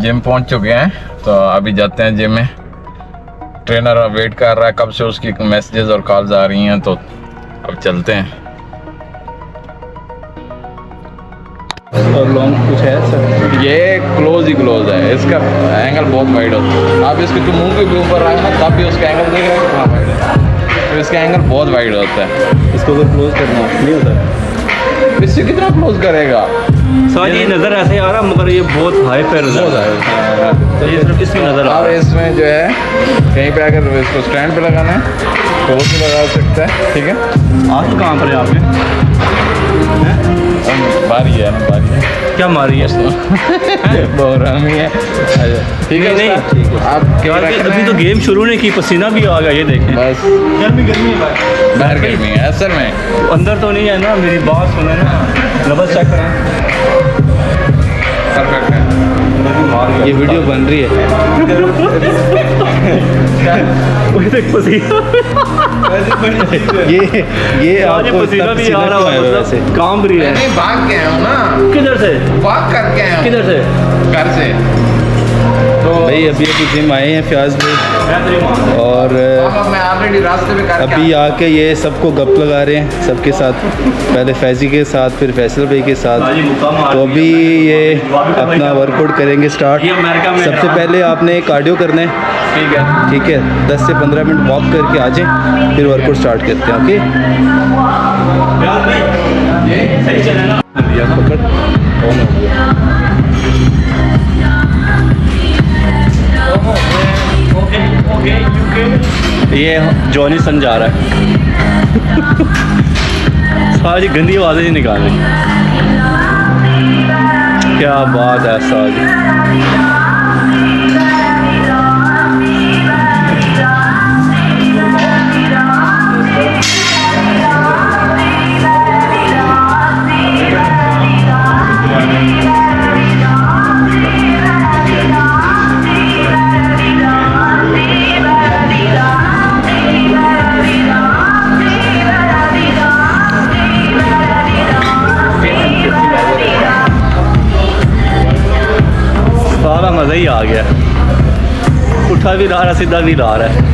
Gym पहुंच चुके हैं, तो अभी जाते हैं जिम में। ट्रेनर वेट कर रहा है, कब से उसकी मैसेजेस और कॉल्स आ रही हैं, तो अब चलते हैं। और लॉन्ग कुछ है सर? ये क्लोज ही क्लोज है, इसका एंगल बहुत वाइड होता है। आप इसके तो मुंह के भी ऊपर रखना, तब भी उसका एंगल देख रहे हैं कितना वाइड है, तो इसका एंगल बहुत वाइड होता है। इसको अगर क्लोज करना नहीं होता, इससे कितना क्लोज करेगा? सर ये नज़र ऐसे आ रहा मगर ये बहुत हाई पे बहुत है। तो ये सिर्फ इसमें नज़र आ और रहा है। इसमें जो है कहीं पे अगर इसको स्टैंड पे लगाना है तो वो भी लगा सकता है, ठीक है। आप कहाँ पर है आपके? बारी है ना, बारी है। क्या मारी है इसको? बहुरामी है, ठीक है। नहीं, उसका- ठीक है। आप यार रखना अभी है। तो गेम शुरू नहीं की, पसीना भी आ गया, ये देखें। बस गर्मी गर्मी है बाहर गर्मी है असल में, अंदर तो नहीं है ना, मेरी बात सुने ना, नबज चेक करें। परफेक्ट है। ये वीडियो बन रही है। ये आपको पसीना भी आ रहा है, मतलब काम भी है। नहीं, भाग के आया हूँ ना, किधर से? वॉक करके आया हूँ किधर से? घर से। तो भाई अभी जिम आए हैं फ्याज भाई, और मैं ऑलरेडी रास्ते पे करके अभी आके ये सबको गप लगा रहे हैं सबके साथ, पहले फैजी के साथ, फिर फैसल भाई के साथ। तो अभी ये अपना वर्कआउट करेंगे स्टार्ट। सबसे पहले आपने कार्डियो करना है, ठीक है 10 से 15 मिनट वॉक करके आ जाएं, फिर वर्कआउट स्टार्ट करते हैं। ओके पकड़ ऑन हो गया। ये जॉनी सन जा रहा है। सारी गंदी आवाज़ें ही निकाल रही। क्या बात है साज। सारा मज़ा ही आ गया, उठा भी रहा है, सीधा भी रहा है।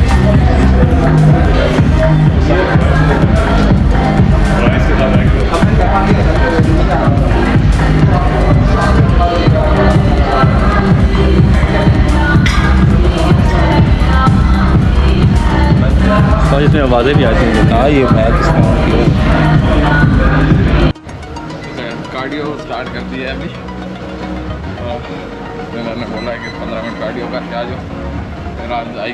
और इसमें आवाज़ें भी आती हैं। हाँ ये मैच कार्डियो स्टार्ट कर दिया है अभी। ट्रेनर ने बोला है कि 15 मिनट कार्डियो करके आ जाओ, फिर आज आई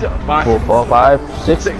4 4 5 6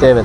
7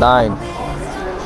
9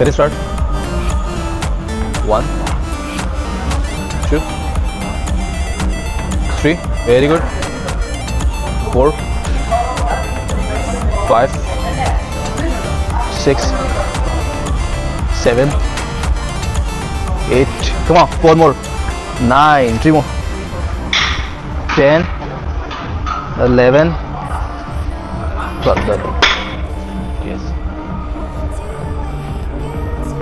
Ready, start. 1 2 3, very good. 4 5 6 7 8, come on, 4 more, 9, 3 more, 10 11 12. Yes.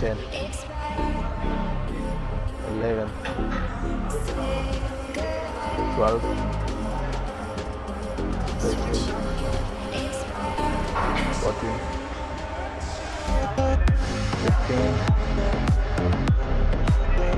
10 11 12 13 14 15.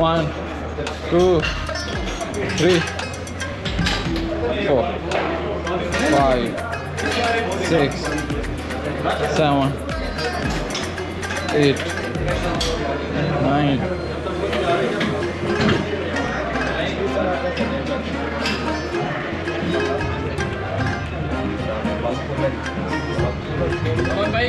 One, 2, 3, 4, 5, 6, 7, 8, 9.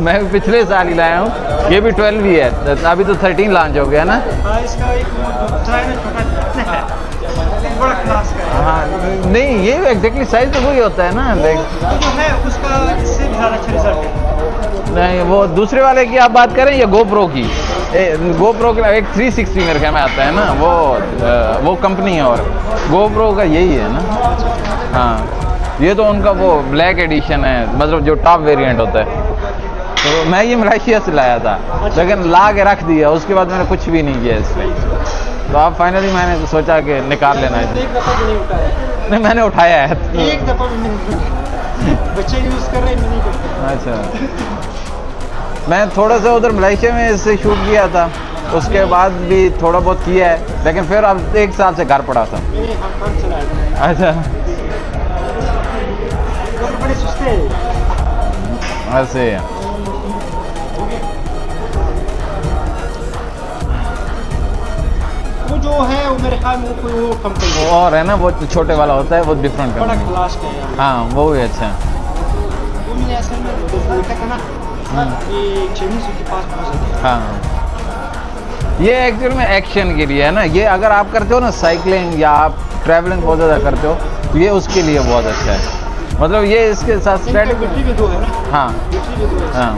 मैं पिछले साल ही लाया हूँ, ये भी 12 ही है, अभी तो 13 लॉन्च हो गया ना। हाँ नहीं, ये एग्जैक्टली साइज तो वही होता है ना, देख नहीं वो दूसरे वाले की आप बात करें या गोप्रो की? गोप्रो का एक 360 मेरे ख्याल में आता है ना, वो कंपनी है, और गोप्रो का यही है ना। हाँ ये तो उनका वो ब्लैक एडिशन है, मतलब जो टॉप वेरिएंट होता है। तो मैं ये मलेशिया से लाया था, लेकिन ला के रख दिया, उसके बाद मैंने कुछ भी नहीं किया इसमें। तो अब फाइनली मैंने सोचा कि निकाल लेना है। नहीं मैंने उठाया है। एक दफा बच्चे यूज कर रहे हैं, मैं नहीं करता। अच्छा मैं थोड़ा सा उधर मलेशिया में इससे शूट किया था, उसके बाद भी थोड़ा बहुत किया है, लेकिन फिर अब 1 साल से घर पड़ा था। मैंने काम चलाया। अच्छा बड़े सुस्ते हैं। ऐसे वो जो है वो मेरे ख्याल में कोई वो कंपनी वो और है ना, वो छोटे वाला होता है, वो डिफरेंट बड़ा कंपनी। क्लास का है। हाँ वो भी अच्छा है। वो मैंने असल में देखा था ना, ये चाइनीज के पास पहुंचा था। हाँ ये एक्चुअल में एक्शन के लिए है ना, ये अगर आप करते हो ना साइकिलिंग या आप ट्रैवलिंग बहुत ज़्यादा करते हो तो ये उसके लिए बहुत अच्छा है, मतलब ये इसके साथ बैटरी भी 2 है ना। हाँ बैटरी भी 2 है। हाँ